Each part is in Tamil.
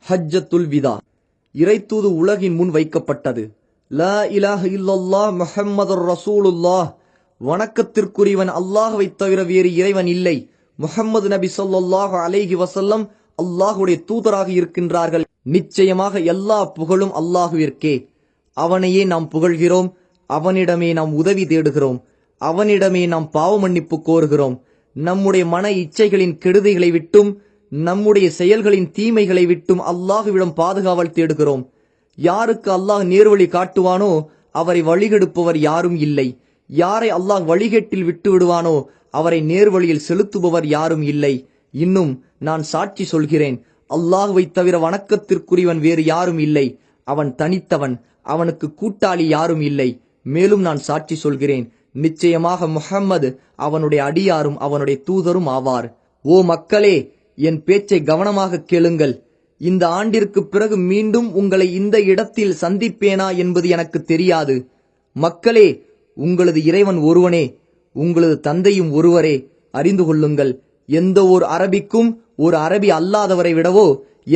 ஹஜ்ஜத்துல் விதா. இறைத்தூது உலகின் முன் வைக்கப்பட்டது. லா இலாஹ இல்லல்லாஹ் முஹம்மதுர் ரசூலுல்லாஹ். வணக்கத்திற்குரியவன் அல்லாஹ்வை தவிர வேறு இறைவன் இல்லை. முஹம்மது நபி ஸல்லல்லாஹு அலைஹி வஸல்லம் அல்லாஹ்வுடைய தூதராக இருக்கின்றார்கள். நிச்சயமாக எல்லா புகழும் அல்லாஹ்விற்கே. அவனையே நாம் புகழ்கிறோம். அவனிடமே நாம் உதவி தேடுகிறோம். அவனிடமே நாம் பாவ மன்னிப்பு கோருகிறோம். நம்முடைய மன இச்சைகளின் கெடுதிகளை விட்டும் நம்முடைய செயல்களின் தீமைகளை விட்டும் அல்லாஹ்விடம் பாதுகாவல் தேடுகிறோம். யாருக்கு அல்லாஹ் நேர்வழி காட்டுவானோ அவரை வழிகெடுப்பவர் யாரும் இல்லை. யாரை அல்லாஹ் வழிகேட்டில் விட்டு விடுவானோ அவரை நேர்வழியில் செலுத்துபவர் யாரும் இல்லை. இன்னும் நான் சாட்சி சொல்கிறேன், அல்லாஹ்வை தவிர வணக்கத்திற்குரியவன் வேறு யாரும் இல்லை. அவன் தனித்தவன், அவனுக்கு கூட்டாளி யாரும் இல்லை. மேலும் நான் சாட்சி சொல்கிறேன், நிச்சயமாக முஹம்மது அவனுடைய அடியாரும் அவனுடைய தூதரும் ஆவார். ஓ மக்களே, என் பேச்சை கவனமாக கேளுங்கள். இந்த ஆண்டிற்கு பிறகு மீண்டும் உங்களை இந்த இடத்தில் சந்திப்பேனா என்பது எனக்கு தெரியாது. மக்களே, உங்களது இறைவன் ஒருவனே, உங்களது தந்தையும் ஒருவரே. அறிந்து கொள்ளுங்கள், எந்த ஓர் அரபிக்கும் ஒரு அரபி அல்லாதவரை விடவோ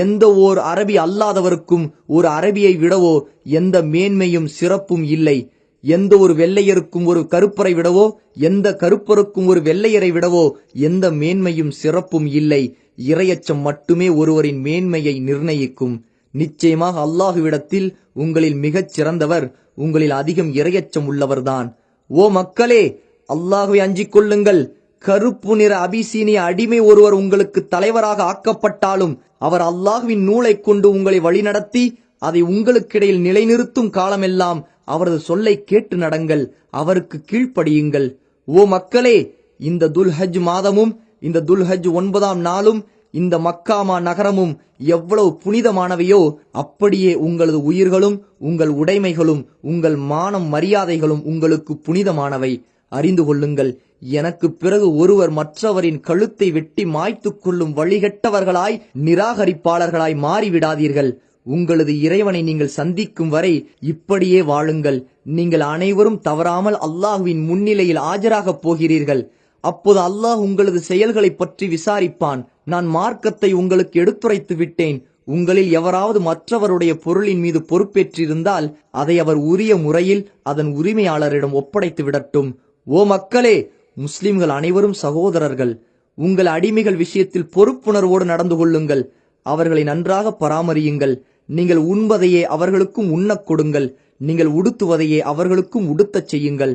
எந்த ஓர் அரபி அல்லாதவருக்கும் ஒரு அரபியை விடவோ எந்த மேன்மையும் சிறப்பும் இல்லை. எந்த ஒரு வெள்ளையருக்கும் ஒரு கருப்பரை விடவோ எந்த கருப்பருக்கும் ஒரு வெள்ளையரை விடவோ எந்த மேன்மையும் சிறப்பும் இல்லை. இறையச்சம் மட்டுமே ஒருவரின் மேன்மையை நிர்ணயிக்கும். நிச்சயமாக அல்லாஹுவிடத்தில் உங்களில் மிகச் சிறந்தவர் உங்களில் அதிகம் இறையச்சம் உள்ளவர்தான். ஓ மக்களே, அல்லாஹுவை அஞ்சிக் கொள்ளுங்கள். கருப்பு நிற அபிசீனிய அடிமை ஒருவர் உங்களுக்கு தலைவராக ஆக்கப்பட்டாலும் அவர் அல்லாஹுவின் நூலை கொண்டு உங்களை வழிநடத்தி அதை உங்களுக்கிடையில் நிலைநிறுத்தும் காலமெல்லாம் அவரது சொல்லை கேட்டு நடங்கள், அவருக்கு கீழ்ப்படியுங்கள். ஓ மக்களே, இந்த துல்ஹஜ் மாதமும் இந்த துல்ஹஜ் 9ஆம் நாளும் இந்த மக்காமா நகரமும் எவ்வளவு புனிதமானவையோ அப்படியே உங்களது உயிர்களும் உங்கள் உடைமைகளும் உங்கள் மானம் மரியாதைகளும் உங்களுக்கு புனிதமானவை. அறிந்து கொள்ளுங்கள், எனக்கு பிறகு ஒருவர் மற்றவரின் கழுத்தை வெட்டி மாய்த்துக் கொள்ளும் வழிகட்டவர்களாய் நிராகரிப்பாளர்களாய் மாறிவிடாதீர்கள். உங்களது இறைவனை நீங்கள் சந்திக்கும் வரை இப்படியே வாழுங்கள். நீங்கள் அனைவரும் தவறாமல் அல்லாஹ்வின் முன்னிலையில் ஆஜராகப் போகிறீர்கள். அப்போது அல்லாஹ் உங்களது செயல்களை பற்றி விசாரிப்பான். நான் மார்க்கத்தை உங்களுக்கு எடுத்துரைத்து விட்டேன். உங்களில் எவராவது மற்றவருடைய பொருளின் மீது பொறுப்பேற்றிருந்தால் அதை அவர் உரிய முறையில் அதன் உரிமையாளரிடம் ஒப்படைத்து விடட்டும். ஓ மக்களே, முஸ்லிம்கள் அனைவரும் சகோதரர்கள். உங்கள் அடிமைகள் விஷயத்தில் பொறுப்புணர்வோடு நடந்து கொள்ளுங்கள். அவர்களை நன்றாக பராமரியுங்கள். நீங்கள் உண்பதையே அவர்களுக்கும் உண்ணக் கொடுங்கள். நீங்கள் உடுத்துவதையே அவர்களுக்கும் உடுத்தச் செய்யுங்கள்.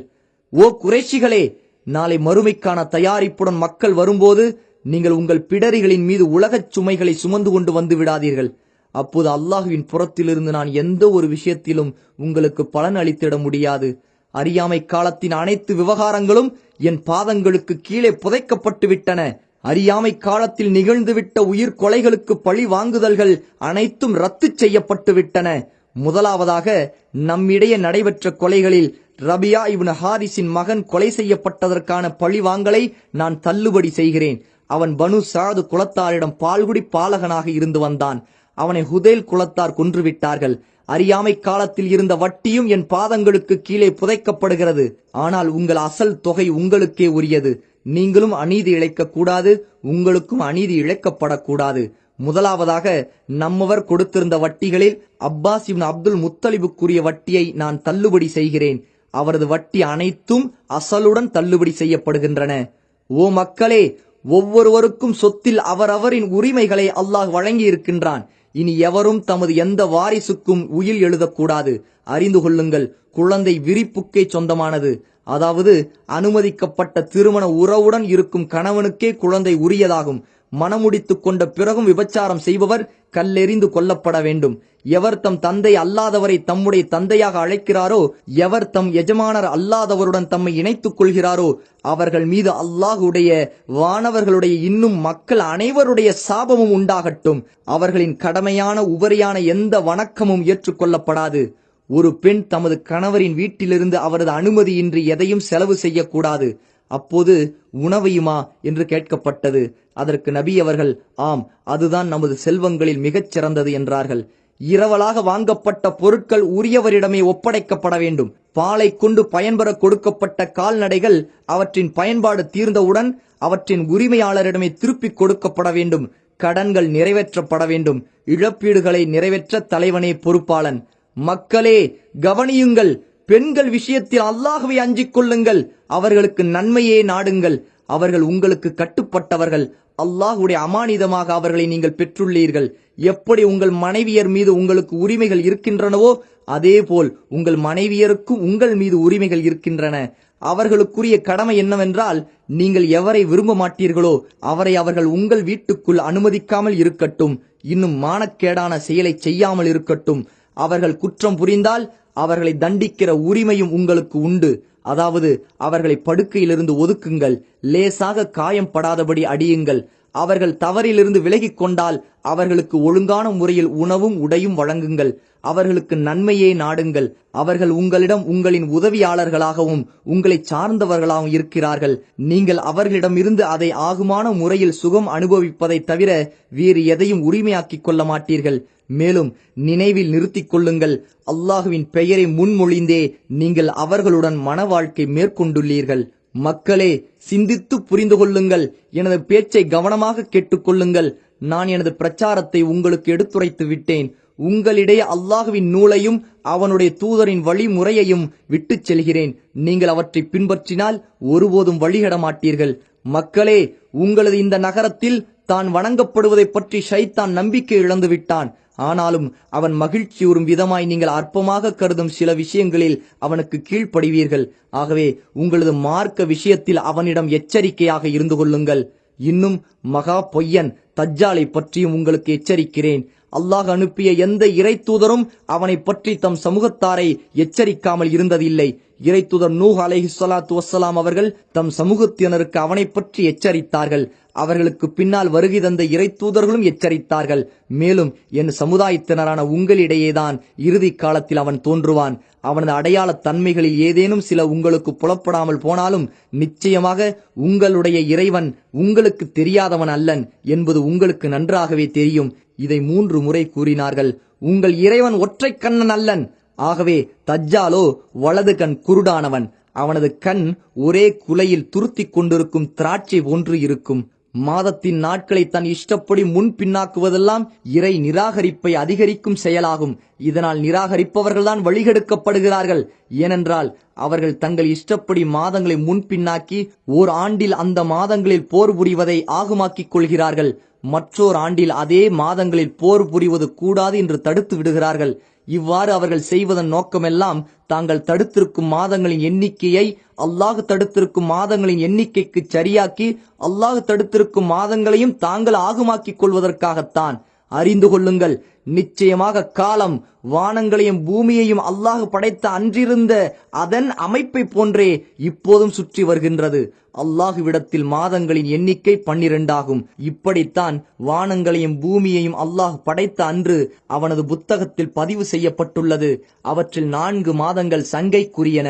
ஓ குறைஷிகளே, நாளை மறுமைக்கான தயாரிப்புடன் மக்கள் வரும்போது நீங்கள் உங்கள் பிடரிகளின் மீது உலகச் சுமைகளை சுமந்து கொண்டு வந்து விடாதீர்கள். அப்போது அல்லாஹுவின் புறத்திலிருந்து நான் எந்த ஒரு விஷயத்திலும் உங்களுக்கு பலன் அளித்திட முடியாது. அறியாமை காலத்தின் அனைத்து விவகாரங்களும் என் பாதங்களுக்கு கீழே புதைக்கப்பட்டு விட்டன. அறியாமை காலத்தில் நிகழ்ந்துவிட்ட உயிர் கொலைகளுக்கு பழி வாங்குதல்கள் அனைத்தும் ரத்து செய்யப்பட்டு விட்டன. முதலாவதாக நம்மிடையே நடைபெற்ற கொலைகளில் ரபியா இப்னு ஹாரிஸின் மகன் கொலை செய்யப்பட்டதற்கான பழிவாங்கலை நான் தள்ளுபடி செய்கிறேன். அவன் பனு சாது குலத்தாரிடம் பால்குடி பாலகனாக இருந்து வந்தான். அவனை ஹுதைல் குலத்தார் கொன்றுவிட்டார்கள். அறியாமை காலத்தில் இருந்த வட்டியும் என் பாதங்களுக்கு கீழே புதைக்கப்படுகிறது. ஆனால் உங்கள் அசல் தொகை உங்களுக்கே உரியது. நீங்களும் அநீதி இழைக்க கூடாது, உங்களுக்கும் அநீதி இழைக்கப்படக்கூடாது. முதலாவதாக நம்மவர் கொடுத்திருந்த வட்டிகளில் அப்பாஸ் இப்னு அப்துல் முத்தலிபுக்குரிய வட்டியை நான் தள்ளுபடி செய்கிறேன். அவரது வட்டி அனைத்தும் அசலுடன் தள்ளுபடி செய்யப்படுகின்றன. ஓ மக்களே, ஒவ்வொருவருக்கும் சொத்தில் அவரவரின் உரிமைகளை அல்லாஹ் வழங்கி இருக்கின்றான். இனி எவரும் தமது எந்த வாரிசுக்கும் உயில் எழுதக்கூடாது. அறிந்து கொள்ளுங்கள், குழந்தை விரிப்புக்கே சொந்தமானது. அதாவது அனுமதிக்கப்பட்ட திருமண உறவுடன் இருக்கும் கணவனுக்கே குழந்தை உரியதாகும். மணமுடித்துக் கொண்ட பிறகும் விபச்சாரம் செய்பவர் கல்லெறிந்து கொல்லப்பட வேண்டும். எவர் தம் தந்தை அல்லாதவரை தம்முடைய தந்தையாக அழைக்கிறாரோ, எவர் தம் எஜமானர் அல்லாதவருடன் தம்மை இணைத்துக் கொள்கிறாரோ அவர்கள் மீது அல்லாஹுடைய வானவர்களுடைய இன்னும் மக்கள் அனைவருடைய சாபமும் உண்டாகட்டும். அவர்களின் கடமையான உபரியான எந்த வணக்கமும் ஏற்றுக்கொள்ளப்படாது. ஒரு பெண் தமது கணவரின் வீட்டிலிருந்து அவரது அனுமதியின்றி எதையும் செலவு செய்யக்கூடாது. அப்போது உணவையுமா என்று கேட்கப்பட்டது. அதற்கு நபி அவர்கள், ஆம், அதுதான் நமது செல்வங்களில் மிகச் சிறந்தது என்றார்கள். இரவலாக வாங்கப்பட்ட பொருட்கள் உரியவரிடமே ஒப்படைக்கப்பட வேண்டும். பாலை கொண்டு பயன்பெற கொடுக்கப்பட்ட கால்நடைகள் அவற்றின் பயன்பாடு தீர்ந்தவுடன் அவற்றின் உரிமையாளரிடமே திருப்பிக் கொடுக்கப்பட வேண்டும். கடன்கள் நிறைவேற்றப்பட வேண்டும். இழப்பீடுகளை நிறைவேற்ற தலைவனே பொறுப்பாளன். மக்களே கவனியுங்கள், பெண்கள் விஷயத்தில் அல்லாஹ்வை அஞ்சிக் கொள்ளுங்கள். அவர்களுக்கு நன்மையே நாடுங்கள். அவர்கள் உங்களுக்கு கட்டுப்பட்டவர்கள். அல்லாஹ்வுடைய அமானிதமாக அவர்களை நீங்கள் பெற்றுள்ளீர்கள். எப்படி உங்கள் மனைவியர் மீது உங்களுக்கு உரிமைகள் இருக்கின்றனவோ அதேபோல் உங்கள் மனைவியருக்கும் உங்கள் மீது உரிமைகள் இருக்கின்றன. அவர்களுக்குரிய கடமை என்னவென்றால், நீங்கள் எவரை விரும்ப மாட்டீர்களோ அவரை அவர்கள் உங்கள் வீட்டுக்குள் அனுமதிக்காமல் இருக்கட்டும். இன்னும் மானக்கேடான செயலை செய்யாமல் இருக்கட்டும். அவர்கள் குற்றம் புரிந்தால் அவர்களை தண்டிக்கிற உரிமையும் உங்களுக்கு உண்டு. அதாவது அவர்களை படுக்கையிலிருந்து ஒதுக்குங்கள். லேசாக காயம் படாதபடி அடியுங்கள். அவர்கள் தவறிலிருந்து விலகிக் கொண்டால் அவர்களுக்கு ஒழுங்கான முறையில் உணவும் உடையும் வழங்குங்கள். அவர்களுக்கு நன்மையே நாடுங்கள். அவர்கள் உங்களிடம் உங்களின் உதவியாளர்களாகவும் உங்களை சார்ந்தவர்களாகவும் இருக்கிறார்கள். நீங்கள் அவர்களிடமிருந்து அதை ஆகுமான முறையில் சுகம் அனுபவிப்பதை தவிர வேறு எதையும் உரிமையாக்கிக் கொள்ள மாட்டீர்கள். மேலும் நினைவில் நிறுத்திக் கொள்ளுங்கள், அல்லாஹுவின் பெயரை முன்மொழிந்தே நீங்கள் அவர்களுடன் மன வாழ்க்கை மேற்கொண்டுள்ளீர்கள். மக்களே சிந்தித்து புரிந்து கொள்ளுங்கள். எனது பேச்சை கவனமாக கேட்டுக்கொள்ளுங்கள். நான் எனது பிரச்சாரத்தை உங்களுக்கு எடுத்துரைத்து விட்டேன். உங்களிடையே அல்லாஹுவின் நூலையும் அவனுடைய தூதரின் வழிமுறையையும் விட்டுச் செல்கிறேன். நீங்கள் அவற்றை பின்பற்றினால் ஒருபோதும் வழிகட மாட்டீர்கள். மக்களே, உங்களது இந்த நகரத்தில் தான் வணங்கப்படுவதை பற்றி ஷைத்தான் நம்பிக்கை இழந்து விட்டான். ஆனாலும் அவன் மகிழ்ச்சியுறும் விதமாய் நீங்கள் அற்பமாக கருதும் சில விஷயங்களில் அவனுக்கு கீழ்ப்படிவீர்கள். ஆகவே உங்களது மார்க்க விஷயத்தில் அவனிடம் எச்சரிக்கையாக இருந்து கொள்ளுங்கள். இன்னும் மகா பொய்யன் தஜ்ஜாலை பற்றியும் உங்களுக்கு எச்சரிக்கிறேன். அல்லாஹ் அனுப்பிய எந்த இறை தூதரும் அவனை பற்றி தம் சமூகத்தாரை எச்சரிக்காமல் இருந்ததில்லை. இறை தூதர் நூஹ் அலைஹிஸ்ஸலாத்து வஸ்ஸலாம் அவர்கள் தம் சமூகத்தினருக்கு அவனை பற்றி எச்சரித்தார்கள். அவர்களுக்கு பின்னால் வருகை தந்த இறை தூதர்களும் எச்சரித்தார்கள். மேலும் என் சமுதாயத்தினரான உங்களிடையேதான் இறுதி காலத்தில் அவன் தோன்றுவான். அவனது அடையாள தன்மைகளில் ஏதேனும் சில உங்களுக்கு புலப்படாமல் போனாலும் நிச்சயமாக உங்களுடைய இறைவன் உங்களுக்கு தெரியாதவன் அல்லன் என்பது உங்களுக்கு நன்றாகவே தெரியும். இதை 3 முறை கூறினார்கள். உங்கள் இறைவன் ஒற்றை கண்ணன் அல்லன். ஆகவே தஜ்ஜாலோ வலது கண் குருடானவன். அவனது கண் ஒரே குலையில் துருத்தி கொண்டிருக்கும் திராட்சை போன்று இருக்கும். மாதத்தின் நாட்களை தன் இஷ்டப்படி முன் பின்னாக்குவதெல்லாம் இறை நிராகரிப்பை அதிகரிக்கும் செயலாகும். இதனால் நிராகரிப்பவர்கள்தான் வழிகெடுக்கப்படுகிறார்கள். ஏனென்றால் அவர்கள் தங்கள் இஷ்டப்படி மாதங்களை முன்பின்னாக்கி ஓர் ஆண்டில் அந்த மாதங்களில் போர் புரிவதை ஆகுமாக்கிக் கொள்கிறார்கள். மற்றோர் ஆண்டில் அதே மாதங்களில் போர் புரிவது கூடாது என்று தடுத்து விடுகிறார்கள். இவ்வாறு அவர்கள் செய்வதன் நோக்கமெல்லாம் தாங்கள் தடுத்திருக்கும் மாதங்களின் எண்ணிக்கையை அல்லாஹ் தடுத்திருக்கும் மாதங்களின் எண்ணிக்கைக்கு சரியாக்கி அல்லாஹ் தடுத்திருக்கும் மாதங்களையும் தாங்கள் ஆகுமாக்கிக் கொள்வதற்காகத்தான். அறிந்து கொள்ளுங்கள், நிச்சயமாக காலம் வானங்களையும் பூமியையும் அல்லாஹ் படைத்த அன்றிருந்த அதன் அமைப்பை போன்றே இப்போதும் சுற்றி வருகின்றது. அல்லாஹுவிடத்தில் மாதங்களின் எண்ணிக்கை 12 ஆகும். இப்படித்தான் வானங்களையும் பூமியையும் அல்லாஹ் படைத்த அன்று அவனது புத்தகத்தில் பதிவு செய்யப்பட்டுள்ளது. அவற்றில் 4 மாதங்கள் சங்கைக்குரியன,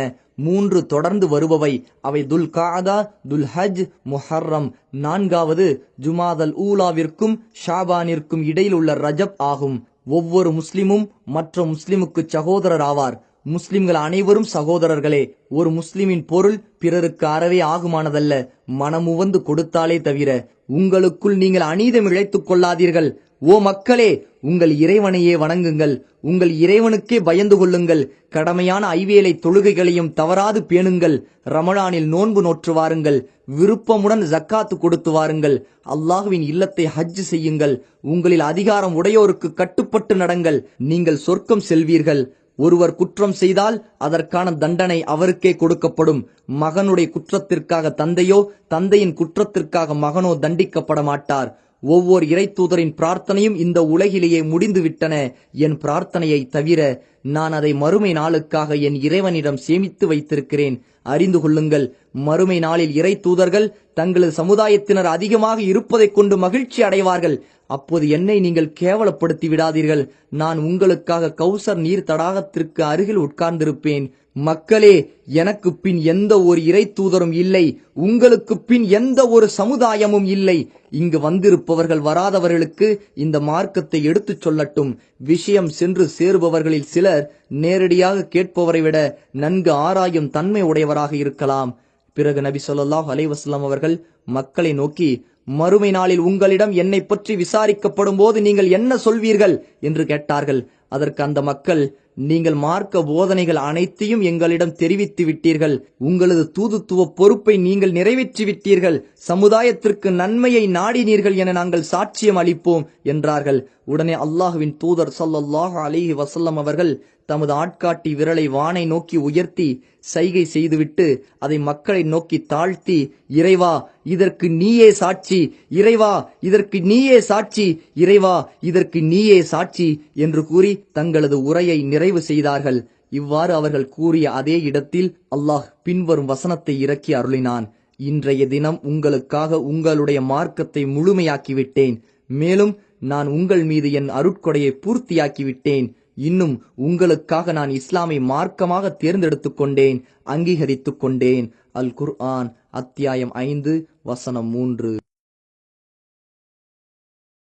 3 தொடர்ந்து வருபவை. அவை துல் காதா, துல் ஹஜ், முஹர்ரம். 4வது ஜுமாதல் ஊலாவிற்கும் ஷாபானிற்கும் இடையில் உள்ள ரஜப் ஆகும். ஒவ்வொரு முஸ்லிமும் மற்ற முஸ்லிமுக்கு சகோதரர் ஆவார். முஸ்லிம்கள் அனைவரும் சகோதரர்களே. ஒரு முஸ்லிமின் பொருள் பிறருக்கு அறவே ஆகுமானதல்ல, மனமுவந்து கொடுத்தாலே தவிர. உங்களுக்குள் நீங்கள் அநீதம் இழைத்துக் கொள்ளாதீர்கள். ஓ மக்களே, உங்கள் இறைவனையே வணங்குங்கள். உங்கள் இறைவனுக்கே பயந்து கொள்ளுங்கள். கடமையான ஐவேளை தொழுகைகளையும் தவறாது பேணுங்கள். ரமலானில் நோன்பு நோற்று வாருங்கள். விருப்பமுடன் ஜக்காத்து கொடுத்து வாருங்கள். அல்லாஹுவின் இல்லத்தை ஹஜ் செய்யுங்கள். உங்களில் அதிகாரம் உடையோருக்கு கட்டுப்பட்டு நடங்கள். நீங்கள் சொர்க்கம் செல்வீர்கள். ஒருவர் குற்றம் செய்தால் அதற்கான தண்டனை அவருக்கே கொடுக்கப்படும். மகனுடைய குற்றத்திற்காக தந்தையோ தந்தையின் குற்றத்திற்காக மகனோ தண்டிக்கப்பட மாட்டார். ஒவ்வொரு இறை தூதரின் பிரார்த்தனையும் இந்த உலகிலேயே முடிந்து விட்டன. என் பிரார்த்தனையை தவிர நான் அதை மறுமை நாளுக்காக என் இறைவனிடம் சேமித்து வைத்திருக்கிறேன். அறிந்து கொள்ளுங்கள், மறுமை நாளில் இறை தூதர்கள் தங்களது சமுதாயத்தினர் அதிகமாக இருப்பதைக் கொண்டு மகிழ்ச்சி அடைவார்கள். அப்போது என்னை நீங்கள் கேவலப்படுத்தி விடாதீர்கள். நான் உங்களுக்காக கௌசர் நீர் தடாகத்திற்கு அருகில் உட்கார்ந்திருப்பேன். மக்களே, எனக்கு பின் எந்த ஒரு இறை தூதரும் இல்லை. உங்களுக்கு பின் எந்த ஒரு சமுதாயமும் இல்லை. இங்கு வந்திருப்பவர்கள் வராதவர்களுக்கு இந்த மார்க்கத்தை எடுத்துச் சொல்லட்டும். விஷயம் சென்று சேருபவர்களில் சிலர் நேரடியாக கேட்பவரை விட நன்கு ஆராயும் தன்மை உடையவராக இருக்கலாம். பிறகு நபி ஸல்லல்லாஹு அலைஹி வஸல்லம் அவர்கள் மக்களை நோக்கி, மறுமை நாளில் உங்களிடம் என்னை பற்றி விசாரிக்கப்படும் போது நீங்கள் என்ன சொல்வீர்கள் என்று கேட்டார்கள். அதற்கு அந்த மக்கள், நீங்கள் மார்க்க போதனைகள் அனைத்தையும் எங்களிடம் தெரிவித்து விட்டீர்கள், உங்களது தூதுத்துவ பொறுப்பை நீங்கள் நிறைவேற்றி விட்டீர்கள், சமுதாயத்திற்கு நன்மையை நாடினீர்கள் என நாங்கள் சாட்சியம் அளிப்போம் என்றார்கள். உடனே அல்லாஹ்வின் தூதர் ஸல்லல்லாஹு அலைஹி வஸல்லம் அவர்கள் தமது ஆட்காட்டி விரலை வானை நோக்கி உயர்த்தி சைகை செய்துவிட்டு அதை மக்களை நோக்கி தாழ்த்தி, இறைவா இதற்கு நீயே சாட்சி, இறைவா இதற்கு நீயே சாட்சி, இறைவா இதற்கு நீயே சாட்சி என்று கூறி தங்களது உரையை நிறைவு செய்தார்கள். இவ்வாறு அவர்கள் கூறிய அதே இடத்தில் அல்லாஹ் பின்வரும் வசனத்தை இறக்கி அருளினான். இன்றைய தினம் உங்களுக்காக உங்களுடைய மார்க்கத்தை முழுமையாக்கிவிட்டேன். மேலும் நான் உங்கள் மீது என் அருட்கொடையை பூர்த்தியாக்கிவிட்டேன். இன்னும் உங்களுக்காக நான் இஸ்லாமை மார்க்கமாக தேர்ந்தெடுத்துக் கொண்டேன், அங்கீகரித்துக் கொண்டேன். அல் குர்ஆன் அத்தியாயம் 5 வசனம் 3.